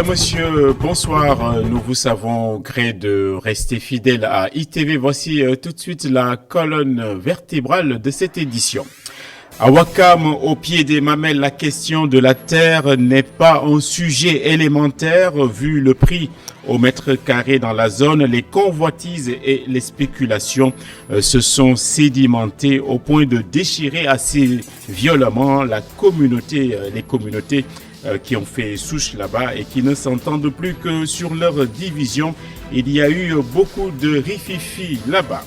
monsieur, bonsoir. Nous vous savons gré de rester fidèle à ITV. Voici tout de suite la colonne vertébrale de cette édition. À Ouakam, au pied des mamelles, la question de la terre n'est pas un sujet élémentaire vu le prix au mètre carré dans la zone. Les convoitises et les spéculations se sont sédimentées au point de déchirer assez violemment les communautés qui ont fait souche là-bas et qui ne s'entendent plus que sur leur division. Il y a eu beaucoup de rififi là-bas.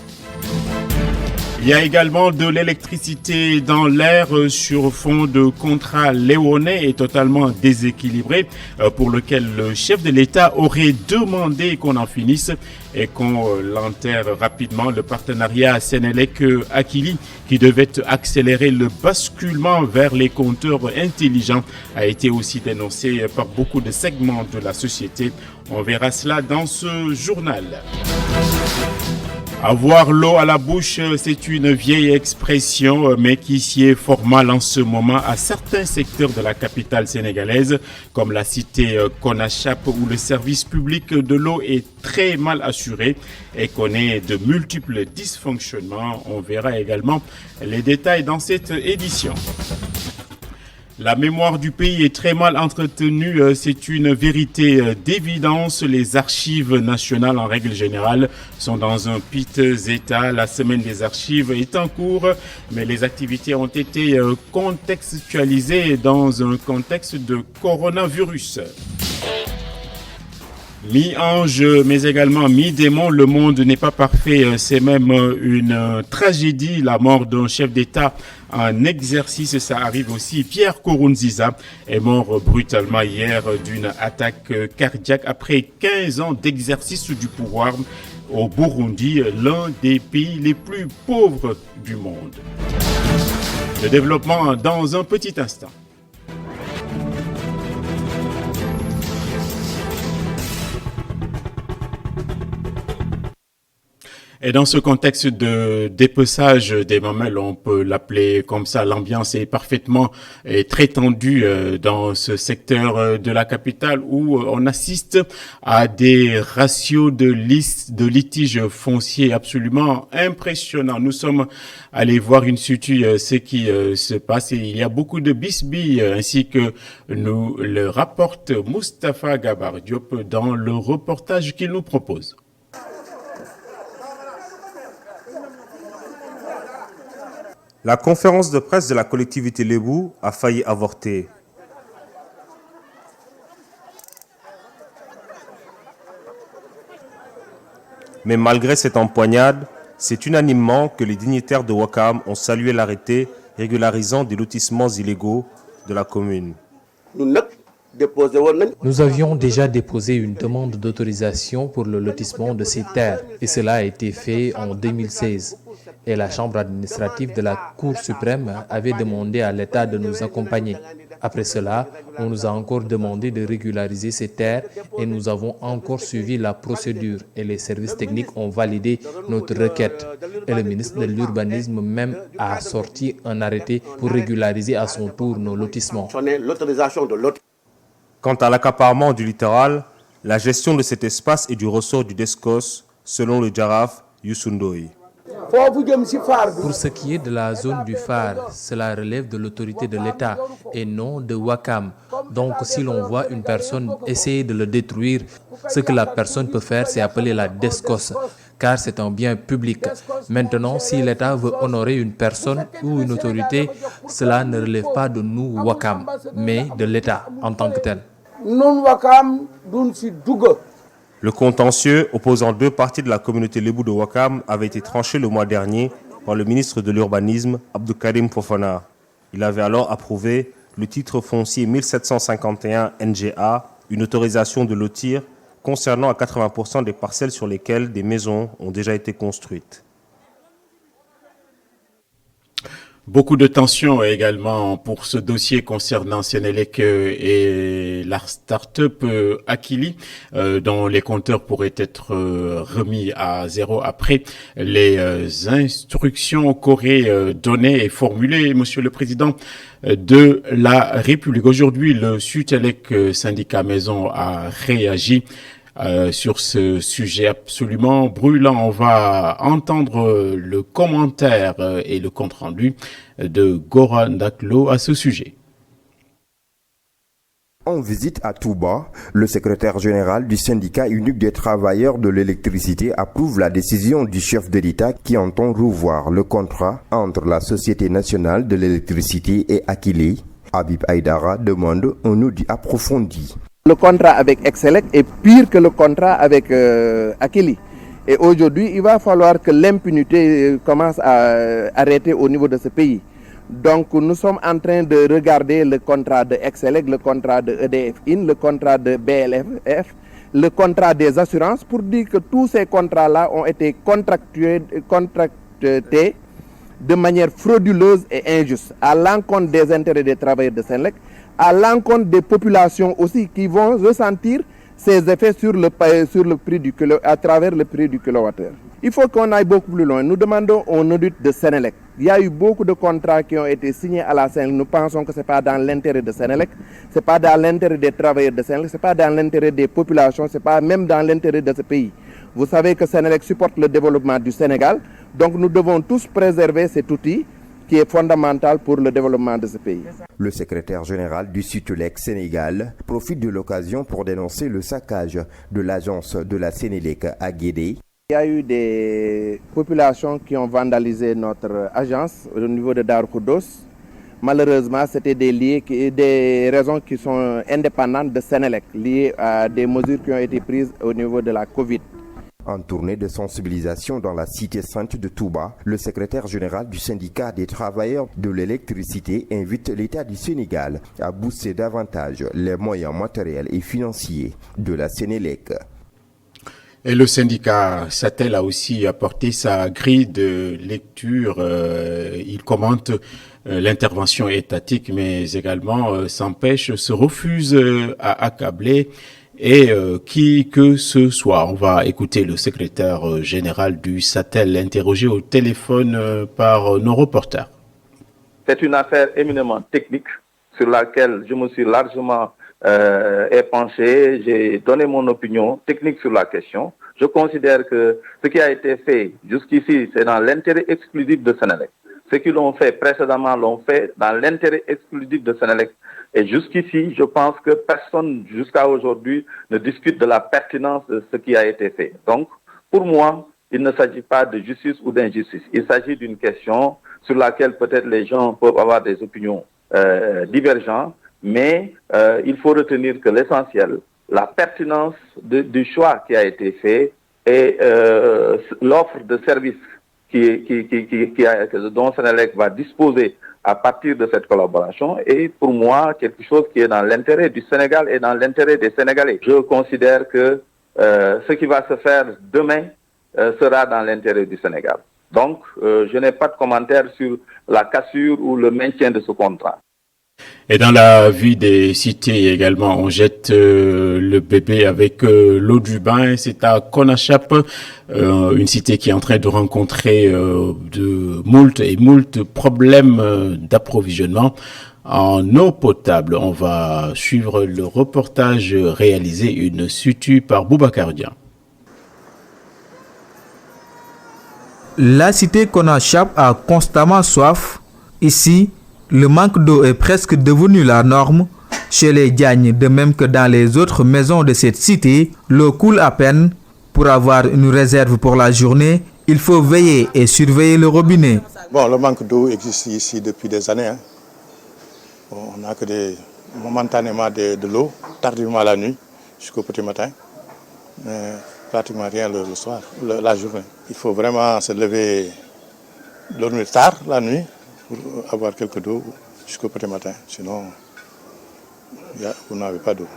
Il y a également de l'électricité dans l'air sur fond de contrat léonais et totalement déséquilibré pour lequel le chef de l'État aurait demandé qu'on en finisse et qu'on l'enterre rapidement. Le partenariat Sénélec-Akili qui devait accélérer le basculement vers les compteurs intelligents a été aussi dénoncé par beaucoup de segments de la société. On verra cela dans ce journal. Avoir l'eau à la bouche, c'est une vieille expression, mais qui s'y est fort mal en ce moment à certains secteurs de la capitale sénégalaise, comme la cité Konachap, où le service public de l'eau est très mal assuré et connaît de multiples dysfonctionnements. On verra également les détails dans cette édition. La mémoire du pays est très mal entretenue, c'est une vérité d'évidence. Les archives nationales, en règle générale, sont dans un piteux état. La semaine des archives est en cours, mais les activités ont été contextualisées dans un contexte de coronavirus. Mi-ange, mais également mi-démon, le monde n'est pas parfait. C'est même une tragédie, la mort d'un chef d'État en exercice. Ça arrive aussi. Pierre Nkurunziza est mort brutalement hier d'une attaque cardiaque après 15 ans d'exercice du pouvoir au Burundi, l'un des pays les plus pauvres du monde. Le développement dans un petit instant. Et dans ce contexte de dépeçage des mamelles, on peut l'appeler comme ça, l'ambiance est parfaitement et très tendue dans ce secteur de la capitale où on assiste à des ratios de litiges fonciers absolument impressionnants. Nous sommes allés voir in situ ce qui se passe et il y a beaucoup de bisbilles ainsi que nous le rapporte Moustapha Gabar Diop dans le reportage qu'il nous propose. La conférence de presse de la collectivité Lébou a failli avorter. Mais malgré cette empoignade, c'est unanimement que les dignitaires de Ouakam ont salué l'arrêté régularisant des lotissements illégaux de la commune. Nous avions déjà déposé une demande d'autorisation pour le lotissement de ces terres et cela a été fait en 2016. Et la Chambre administrative de la Cour suprême avait demandé à l'État de nous accompagner. Après cela, on nous a encore demandé de régulariser ces terres et nous avons encore suivi la procédure et les services techniques ont validé notre requête. Et le ministre de l'Urbanisme même a sorti un arrêté pour régulariser à son tour nos lotissements. Quant à l'accaparement du littoral, la gestion de cet espace est du ressort du DESCOS, selon le Djaraf Youssoundoy. Pour ce qui est de la zone du phare, cela relève de l'autorité de l'État et non de Ouakam. Donc si l'on voit une personne essayer de le détruire, ce que la personne peut faire, c'est appeler la DESCOS, car c'est un bien public. Maintenant, si l'État veut honorer une personne ou une autorité, cela ne relève pas de nous, Ouakam, mais de l'État en tant que tel. Le contentieux opposant deux parties de la communauté Lébou de Ouakam avait été tranché le mois dernier par le ministre de l'Urbanisme, Abdoukarim Fofana. Il avait alors approuvé le titre foncier 1751 NGA, une autorisation de lotir concernant à 80% des parcelles sur lesquelles des maisons ont déjà été construites. Beaucoup de tensions également pour ce dossier concernant Senelec et la start-up Akili, dont les compteurs pourraient être remis à zéro après les instructions qu'aurait données et formulées Monsieur le Président de la République. Aujourd'hui, le Sutelec syndicat maison a réagi sur ce sujet absolument brûlant. On va entendre le commentaire et le compte-rendu de Gora Ndaklo à ce sujet. En visite à Touba, le secrétaire général du syndicat unique des travailleurs de l'électricité approuve la décision du chef de l'État qui entend revoir le contrat entre la Société nationale de l'électricité et Akili. Habib Aïdara demande un audit approfondi. Le contrat avec Excelec est pire que le contrat avec Akili. Et aujourd'hui, il va falloir que l'impunité commence à arrêter au niveau de ce pays. Donc nous sommes en train de regarder le contrat de Excelec, le contrat de EDF-IN, le contrat de BLF, le contrat des assurances pour dire que tous ces contrats-là ont été contractés de manière frauduleuse et injuste à l'encontre des intérêts des travailleurs de Senelec, à l'encontre des populations aussi qui vont ressentir ces effets sur le prix du à travers le prix du kilowattheure. Il faut qu'on aille beaucoup plus loin. Nous demandons un audit de Senelec. Il y a eu beaucoup de contrats qui ont été signés à la Senelec. Nous pensons que ce n'est pas dans l'intérêt de Senelec, ce n'est pas dans l'intérêt des travailleurs de Senelec, ce n'est pas dans l'intérêt des populations, ce n'est pas même dans l'intérêt de ce pays. Vous savez que Senelec supporte le développement du Sénégal, donc nous devons tous préserver cet outil qui est fondamental pour le développement de ce pays. Le secrétaire général du Sutelec Sénégal profite de l'occasion pour dénoncer le saccage de l'agence de la Senelec à Guédé. Il y a eu des populations qui ont vandalisé notre agence au niveau de Darou Khoudoss. Malheureusement, c'était des raisons qui sont indépendantes de Senelec, liées à des mesures qui ont été prises au niveau de la Covid. En tournée de sensibilisation dans la cité sainte de Touba, le secrétaire général du syndicat des travailleurs de l'électricité invite l'État du Sénégal à booster davantage les moyens matériels et financiers de la Senelec. Et le syndicat Satel a aussi apporté sa grille de lecture. Il commente l'intervention étatique, mais également se refuse à accabler et qui que ce soit. On va écouter le secrétaire général du Satel interrogé au téléphone par nos reporters. C'est une affaire éminemment technique sur laquelle je me suis largement épanché. J'ai donné mon opinion technique sur la question. Je considère que ce qui a été fait jusqu'ici, c'est dans l'intérêt exclusif de Senelec. Ceux qui l'ont fait précédemment l'ont fait dans l'intérêt exclusif de Senelec. Et jusqu'ici, je pense que personne jusqu'à aujourd'hui ne discute de la pertinence de ce qui a été fait. Donc, pour moi, il ne s'agit pas de justice ou d'injustice. Il s'agit d'une question sur laquelle peut-être les gens peuvent avoir des opinions divergentes, mais il faut retenir que l'essentiel, la pertinence du choix qui a été fait et l'offre de services dont Senelec va disposer à partir de cette collaboration est pour moi quelque chose qui est dans l'intérêt du Sénégal et dans l'intérêt des Sénégalais. Je considère que ce qui va se faire demain sera dans l'intérêt du Sénégal. Donc, je n'ai pas de commentaire sur la cassure ou le maintien de ce contrat. Et dans la vie des cités également, on jette le bébé avec l'eau du bain. C'est à Konachap, une cité qui est en train de rencontrer de moult problèmes d'approvisionnement en eau potable. On va suivre le reportage réalisé une sutu par Boubacar Dia. La cité Konachap a constamment soif. Ici, le manque d'eau est presque devenu la norme. Chez les Diagne, de même que dans les autres maisons de cette cité, l'eau coule à peine. Pour avoir une réserve pour la journée, il faut veiller et surveiller le robinet. Bon, le manque d'eau existe ici depuis des années. Bon, on n'a que momentanément de l'eau, tardivement la nuit, jusqu'au petit matin. Mais pratiquement rien le soir, la journée. Il faut vraiment se lever, dormir tard la nuit, pour avoir quelques d'eau jusqu'au petit matin. Sinon, vous n'avez pas d'eau.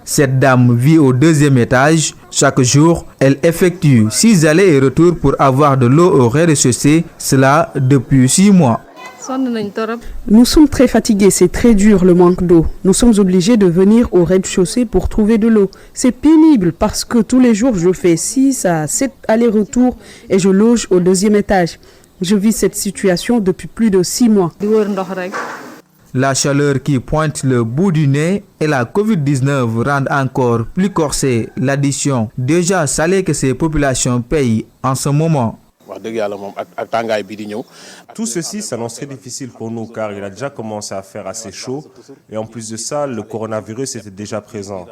Cette dame vit au 2e étage. Chaque jour, elle effectue 6 allers et retours pour avoir de l'eau au rez-de-chaussée. Cela depuis 6 mois. Nous sommes très fatigués, c'est très dur le manque d'eau. Nous sommes obligés de venir au rez-de-chaussée pour trouver de l'eau. C'est pénible parce que tous les jours je fais 6 à 7 allers-retours et je loge au 2e étage. Je vis cette situation depuis plus de 6 mois. La chaleur qui pointe le bout du nez et la Covid-19 rendent encore plus corsée l'addition déjà salée que ces populations payent en ce moment. Tout ceci s'annonce très difficile pour nous car il a déjà commencé à faire assez chaud et en plus de ça, le coronavirus était déjà présent.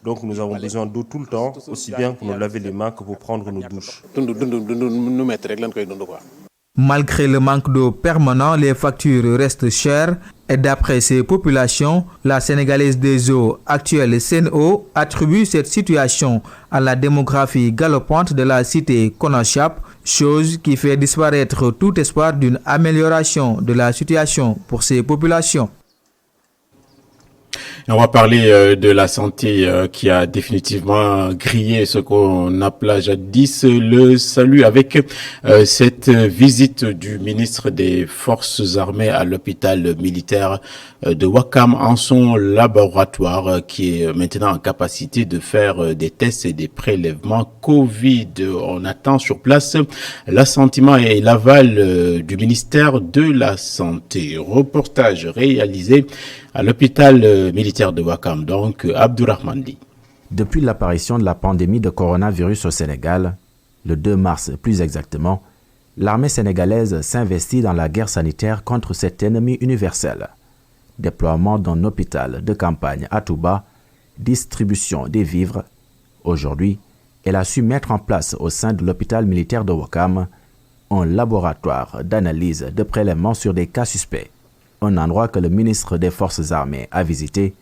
Donc nous avons besoin d'eau tout le temps, aussi bien pour nous laver les mains que pour prendre nos douches. Malgré le manque d'eau permanent, les factures restent chères et d'après ces populations, la Sénégalaise des eaux actuelle Seno attribue cette situation à la démographie galopante de la cité Konachap, chose qui fait disparaître tout espoir d'une amélioration de la situation pour ces populations. On va parler de la santé qui a définitivement grillé ce qu'on appelait jadis le salut avec cette visite du ministre des Forces armées à l'hôpital militaire de Ouakam en son laboratoire qui est maintenant en capacité de faire des tests et des prélèvements Covid. On attend sur place l'assentiment et l'aval du ministère de la Santé. Reportage réalisé à l'hôpital militaire de Ouakam, donc Abdourahmane Ly. Depuis l'apparition de la pandémie de coronavirus au Sénégal, le 2 mars plus exactement, l'armée sénégalaise s'investit dans la guerre sanitaire contre cet ennemi universel. Déploiement d'un hôpital de campagne à Touba, distribution des vivres. Aujourd'hui, elle a su mettre en place au sein de l'hôpital militaire de Ouakam un laboratoire d'analyse de prélèvements sur des cas suspects. Un endroit que le ministre des Forces armées a visité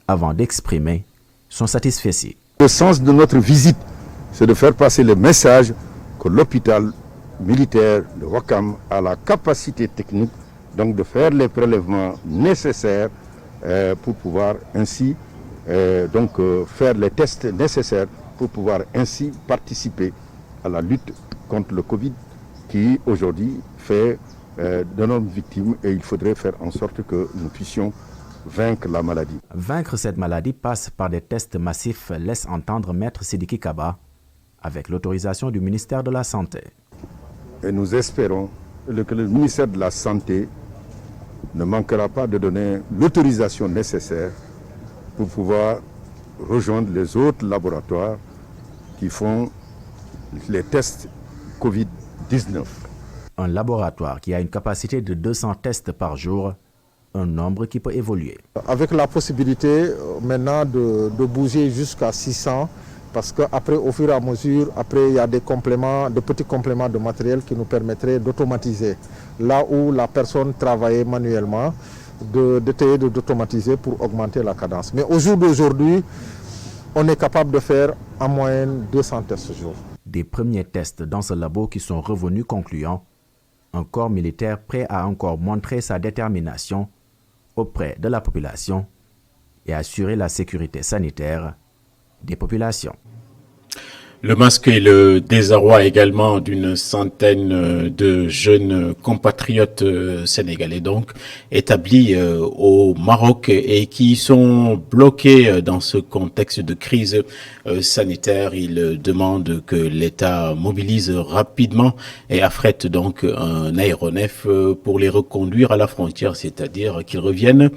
avant d'exprimer son satisfecit. Le sens de notre visite, c'est de faire passer le message que l'hôpital militaire de Ouakam a la capacité technique donc de faire les prélèvements nécessaires pour pouvoir ainsi faire les tests nécessaires pour pouvoir ainsi participer à la lutte contre le Covid qui aujourd'hui fait d'énormes victimes et il faudrait faire en sorte que nous puissions vaincre la maladie. Vaincre cette maladie passe par des tests massifs, laisse entendre Maître Sidiki Kaba, avec l'autorisation du ministère de la Santé. Et nous espérons que le ministère de la Santé ne manquera pas de donner l'autorisation nécessaire pour pouvoir rejoindre les autres laboratoires qui font les tests Covid-19. Un laboratoire qui a une capacité de 200 tests par jour, un nombre qui peut évoluer. Avec la possibilité maintenant de bouger jusqu'à 600, parce qu'après, au fur et à mesure, après, il y a des compléments, de petits compléments de matériel qui nous permettraient d'automatiser. Là où la personne travaillait manuellement, d'automatiser pour augmenter la cadence. Mais au jour d'aujourd'hui, on est capable de faire en moyenne 200 tests au jour. Des premiers tests dans ce labo qui sont revenus concluants. Un corps militaire prêt à encore montrer sa détermination auprès de la population et assurer la sécurité sanitaire des populations. Le masque et le désarroi également d'une centaine de jeunes compatriotes sénégalais donc établis au Maroc et qui sont bloqués dans ce contexte de crise sanitaire. Ils demandent que l'État mobilise rapidement et affrète donc un aéronef pour les reconduire à la frontière, c'est-à-dire qu'ils reviennent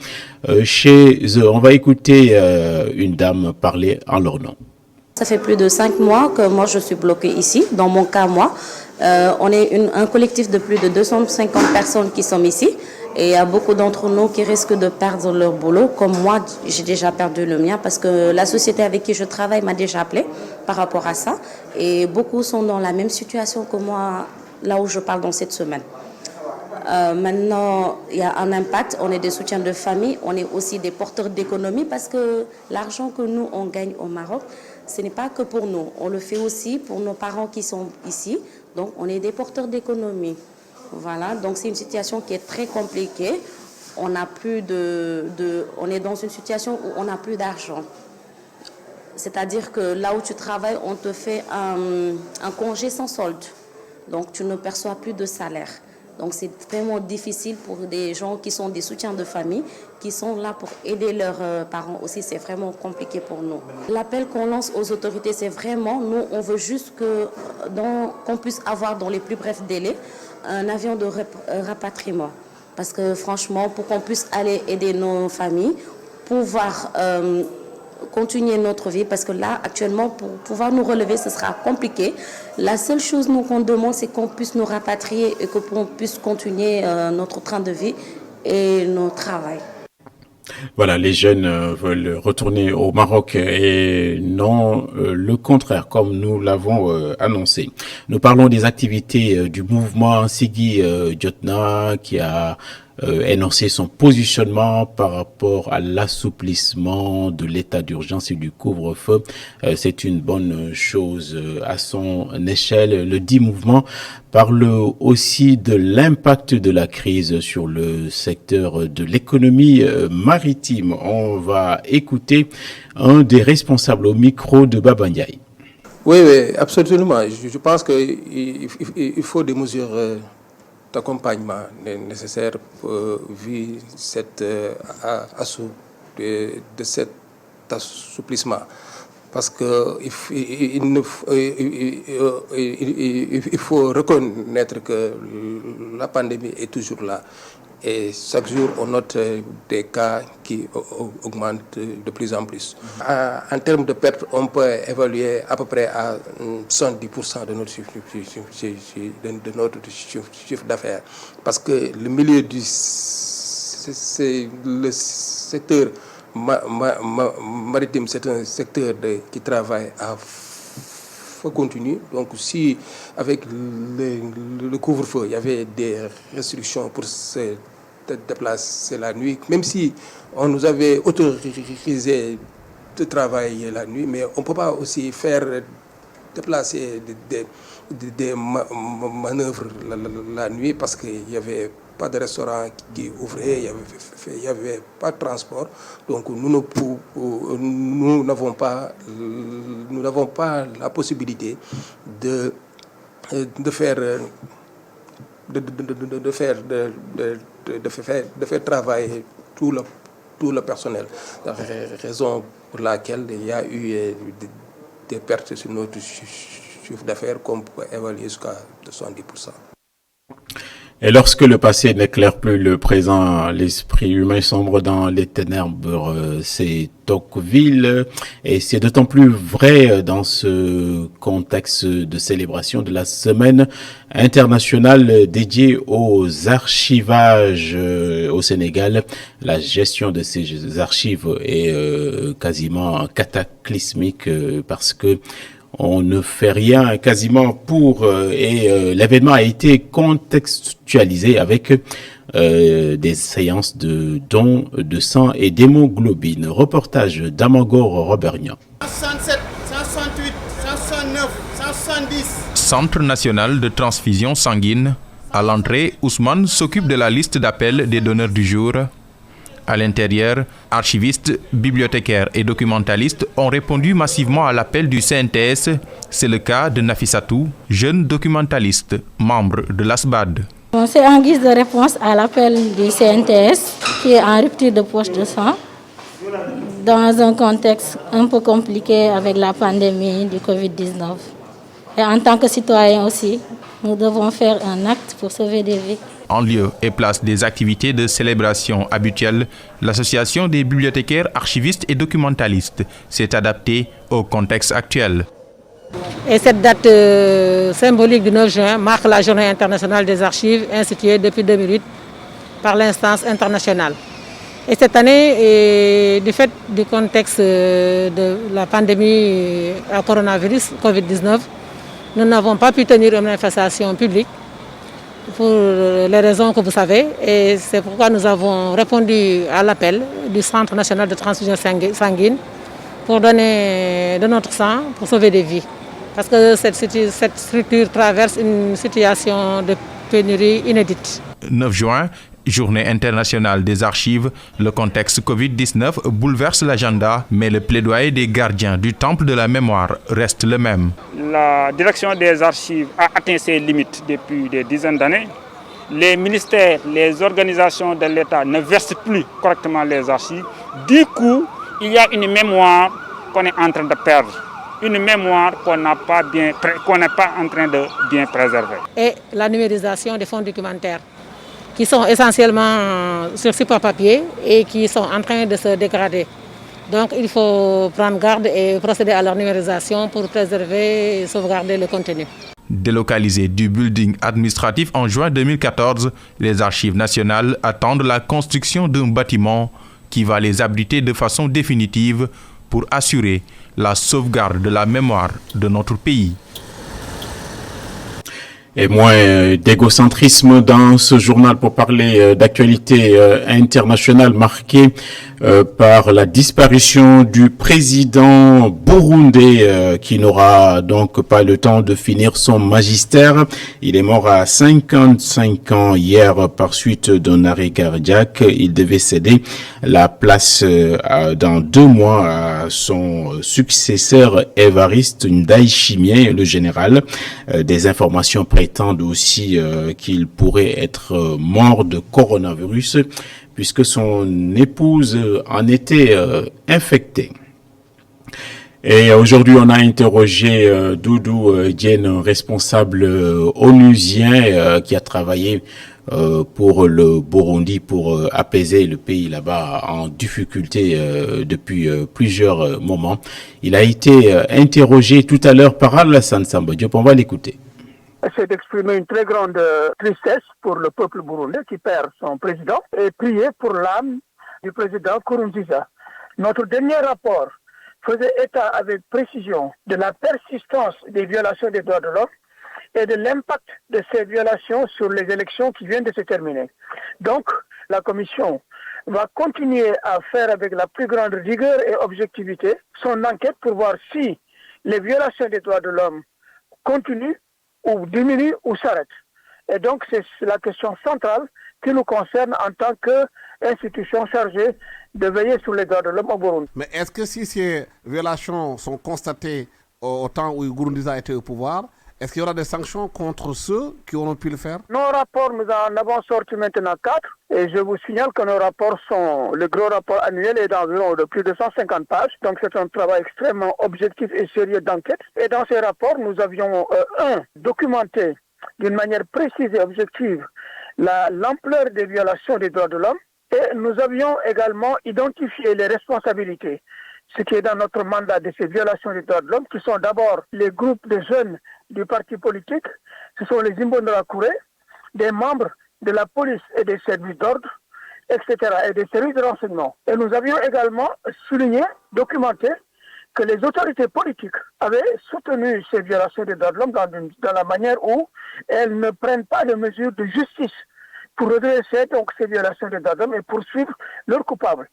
chez eux. On va écouter une dame parler en leur nom. Ça fait plus de 5 mois que moi je suis bloquée ici. Dans mon cas, moi, on est un collectif de plus de 250 personnes qui sont ici. Et il y a beaucoup d'entre nous qui risquent de perdre leur boulot. Comme moi, j'ai déjà perdu le mien parce que la société avec qui je travaille m'a déjà appelé par rapport à ça. Et beaucoup sont dans la même situation que moi, là où je parle dans cette semaine. Maintenant, il y a un impact. On est des soutiens de famille. On est aussi des porteurs d'économie parce que l'argent que nous, on gagne au Maroc, ce n'est pas que pour nous. On le fait aussi pour nos parents qui sont ici. Donc, on est des porteurs d'économie. Voilà. Donc, c'est une situation qui est très compliquée. On n'a plus on est dans une situation où on n'a plus d'argent. C'est-à-dire que là où tu travailles, on te fait un congé sans solde. Donc, tu ne perçois plus de salaire. Donc c'est vraiment difficile pour des gens qui sont des soutiens de famille, qui sont là pour aider leurs parents aussi. C'est vraiment compliqué pour nous. L'appel qu'on lance aux autorités, c'est vraiment, nous, on veut juste qu'on puisse avoir dans les plus brefs délais un avion de rapatriement. Parce que franchement, pour qu'on puisse aller aider nos familles, pouvoir continuer notre vie, parce que là, actuellement, pour pouvoir nous relever, ce sera compliqué. La seule chose qu'on demande, c'est qu'on puisse nous rapatrier et qu'on puisse continuer notre train de vie et notre travail. Voilà, les jeunes veulent retourner au Maroc et non le contraire, comme nous l'avons annoncé. Nous parlons des activités du mouvement Siggi Jotna qui a énoncé son positionnement par rapport à l'assouplissement de l'état d'urgence et du couvre-feu. C'est une bonne chose à son échelle. Le dit mouvement parle aussi de l'impact de la crise sur le secteur de l'économie maritime. On va écouter un des responsables au micro de Baba Ndiaye. Oui, absolument. Je pense qu'il faut des mesures d'accompagnement nécessaires vu cet assouplissement. Parce qu'il faut reconnaître que la pandémie est toujours là. Et chaque jour, on note des cas qui augmentent de plus en plus. En termes de pertes, on peut évaluer à peu près à 70% de notre chiffre d'affaires. Parce que le milieu du secteur maritime, c'est un secteur qui travaille à feu continu. Donc si avec le couvre-feu, il y avait des restrictions pour se déplacer la nuit, même si on nous avait autorisé de travailler la nuit, mais on ne peut pas aussi faire déplacer des manœuvres la nuit parce qu'il n'y avait pas de restaurant qui ouvrait, il n'y avait pas de transport. Donc nous n'avons pas la possibilité de faire travailler tout le personnel. La raison pour laquelle il y a eu des pertes sur notre chiffre d'affaires qu'on peut évaluer jusqu'à 70%. Et lorsque le passé n'éclaire plus le présent, l'esprit humain sombre dans les ténèbres. C'est Tocqueville, et c'est d'autant plus vrai dans ce contexte de célébration de la semaine internationale dédiée aux archivages au Sénégal. La gestion de ces archives est quasiment cataclysmique parce que on ne fait rien quasiment pour et l'événement a été contextualisé avec des séances de dons de sang et d'hémoglobine. Reportage d'Amangor Robertnian. 167, 168, 169, 170. Centre national de transfusion sanguine. À l'entrée, Ousmane s'occupe de la liste d'appels des donneurs du jour. À l'intérieur, archivistes, bibliothécaires et documentalistes ont répondu massivement à l'appel du CNTS. C'est le cas de Nafissatou, jeune documentaliste, membre de l'ASBAD. C'est en guise de réponse à l'appel du CNTS qui est en rupture de poche de sang dans un contexte un peu compliqué avec la pandémie du Covid-19. Et en tant que citoyens aussi, nous devons faire un acte pour sauver des vies. En lieu et place des activités de célébration habituelles, l'association des bibliothécaires, archivistes et documentalistes s'est adaptée au contexte actuel. Et cette date symbolique du 9 juin marque la journée internationale des archives instituée depuis 2008 par l'instance internationale. Et cette année, du fait du contexte de la pandémie à coronavirus, Covid-19, nous n'avons pas pu tenir une manifestation publique pour les raisons que vous savez. Et c'est pourquoi nous avons répondu à l'appel du Centre national de transfusion sanguine pour donner de notre sang pour sauver des vies. Parce que cette structure traverse une situation de pénurie inédite. 9 juin, Journée internationale des archives, le contexte Covid-19 bouleverse l'agenda, mais le plaidoyer des gardiens du temple de la mémoire reste le même. La direction des archives a atteint ses limites depuis des dizaines d'années les ministères, les organisations de l'État ne versent plus correctement les archives. Du coup, il y a une mémoire qu'on est en train de perdre. Une mémoire qu'on n'est pas en train de bien préserver. Et la numérisation des fonds documentaires, qui sont essentiellement sur support papier et qui sont en train de se dégrader. Donc il faut prendre garde et procéder à leur numérisation pour préserver et sauvegarder le contenu. Délocalisés du building administratif en juin 2014, les archives nationales attendent la construction d'un bâtiment qui va les abriter de façon définitive pour assurer la sauvegarde de la mémoire de notre pays. Et moins d'égocentrisme dans ce journal pour parler d'actualité internationale marquée par la disparition du président burundais qui n'aura donc pas le temps de finir son magistère. Il est mort à 55 ans hier par suite d'un arrêt cardiaque. Il devait céder la place dans 2 mois à son successeur Évariste Ndayishimiye, le général. Des informations prétendent aussi qu'il pourrait être mort de coronavirus puisque son épouse en était infectée. Et aujourd'hui, on a interrogé Doudou Diène, responsable onusien qui a travaillé pour le Burundi pour apaiser le pays là-bas en difficulté depuis plusieurs moments. Il a été interrogé tout à l'heure par Alassane Samba Diop. On va l'écouter. C'est d'exprimer une très grande tristesse pour le peuple burundais qui perd son président et prier pour l'âme du président Nkurunziza. Notre dernier rapport faisait état avec précision de la persistance des violations des droits de l'homme et de l'impact de ces violations sur les élections qui viennent de se terminer. Donc, la Commission va continuer à faire avec la plus grande rigueur et objectivité son enquête pour voir si les violations des droits de l'homme continuent ou diminue ou s'arrête. Et donc, c'est la question centrale qui nous concerne en tant qu'institution chargée de veiller sur les droits de l'homme au Burundi. Mais est-ce que si ces violations sont constatées au temps où Nkurunziza était au pouvoir, est-ce qu'il y aura des sanctions contre ceux qui auront pu le faire? Nos rapports, nous en avons sorti maintenant 4. Et je vous signale que nos rapports sont, le gros rapport annuel est d'environ de plus de 150 pages. Donc c'est un travail extrêmement objectif et sérieux d'enquête. Et dans ces rapports, nous avions, documenté d'une manière précise et objective l'ampleur des violations des droits de l'homme. Et nous avions également identifié les responsabilités, ce qui est dans notre mandat de ces violations des droits de l'homme, qui sont d'abord les groupes de jeunes du parti politique, ce sont les Imbonerakure, des membres de la police et des services d'ordre, etc., et des services de renseignement. Et nous avions également souligné, documenté, que les autorités politiques avaient soutenu ces violations des droits de l'homme dans la manière où elles ne prennent pas de mesures de justice pour redresser donc ces violations des droits de l'homme et poursuivre leurs coupables.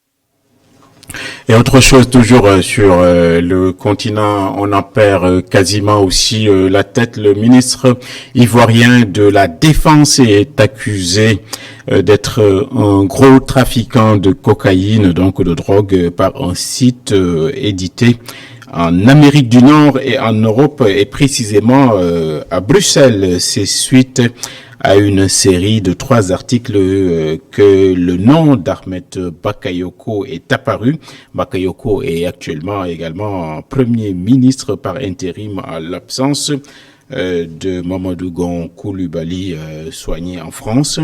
Et autre chose, toujours sur le continent, on en perd quasiment aussi la tête. Le ministre ivoirien de la Défense est accusé d'être un gros trafiquant de cocaïne, donc de drogue, par un site édité en Amérique du Nord et en Europe, et précisément à Bruxelles. C'est suite à une série de 3 articles que le nom d'Ahmed Bakayoko est apparu. Bakayoko est actuellement également Premier ministre par intérim à l'absence de Mamadou Gon Coulibaly soigné en France.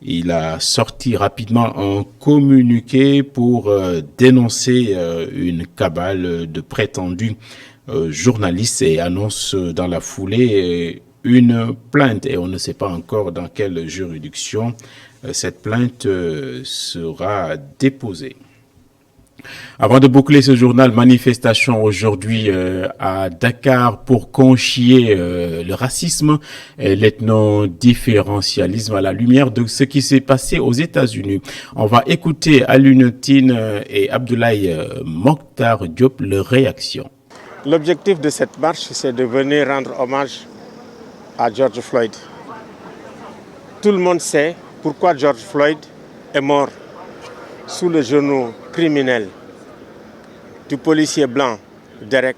Il a sorti rapidement un communiqué pour dénoncer une cabale de prétendus journalistes et annonce dans la foulée une plainte, et on ne sait pas encore dans quelle juridiction cette plainte sera déposée. Avant de boucler ce journal, manifestation aujourd'hui à Dakar pour conchier le racisme et l'ethno-différentialisme à la lumière de ce qui s'est passé aux États-Unis. On va écouter Alioune Tine et Abdoulaye Mokhtar Diop, leur réaction. L'objectif de cette marche, c'est de venir rendre hommage à George Floyd. Tout le monde sait pourquoi George Floyd est mort sous le genou criminel du policier blanc Derek,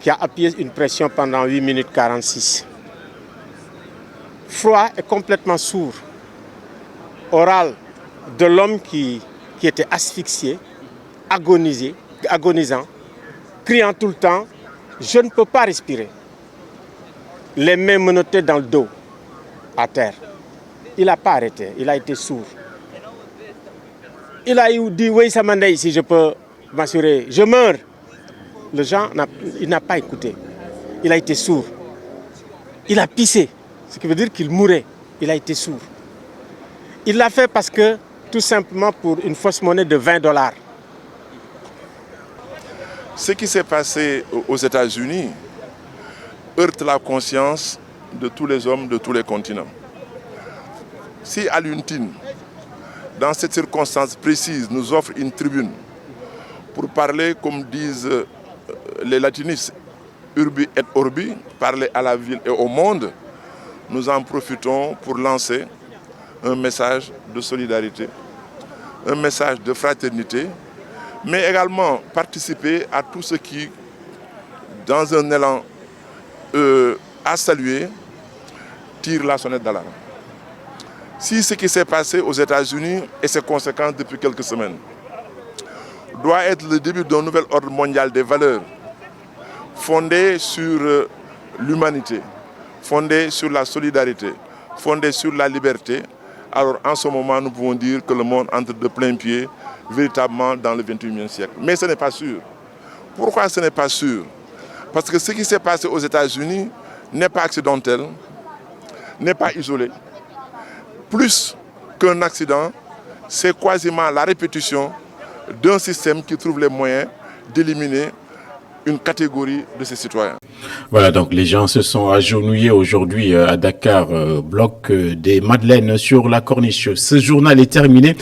qui a appuyé une pression pendant 8 minutes 46. froid et complètement sourd au râle de l'homme qui était asphyxié, agonisant, criant tout le temps « Je ne peux pas respirer ». Les mains menottées dans le dos, à terre. Il n'a pas arrêté, il a été sourd. Il a dit « Oui, Samandei, si je peux m'assurer, je meurs ». Le gens, il n'a pas écouté. Il a été sourd. Il a pissé, ce qui veut dire qu'il mourait. Il a été sourd. Il l'a fait parce que, tout simplement pour une fausse monnaie de $20. Ce qui s'est passé aux États-Unis heurte la conscience de tous les hommes de tous les continents. Si Alioune Tine, dans cette circonstance précise, nous offre une tribune pour parler, comme disent les latinistes, urbi et orbi, parler à la ville et au monde, nous en profitons pour lancer un message de solidarité, un message de fraternité, mais également participer à tout ce qui, dans un élan à saluer, tire la sonnette d'alarme. Si ce qui s'est passé aux États-Unis et ses conséquences depuis quelques semaines doit être le début d'un nouvel ordre mondial des valeurs fondé sur l'humanité, fondé sur la solidarité, fondé sur la liberté, alors en ce moment nous pouvons dire que le monde entre de plein pied véritablement dans le 21e siècle. Mais ce n'est pas sûr. Pourquoi ce n'est pas sûr? Parce que ce qui s'est passé aux États-Unis n'est pas accidentel, n'est pas isolé. Plus qu'un accident, c'est quasiment la répétition d'un système qui trouve les moyens d'éliminer une catégorie de ses citoyens. Voilà, donc les gens se sont agenouillés aujourd'hui à Dakar, bloc des Madeleines sur la Corniche. Ce journal est terminé.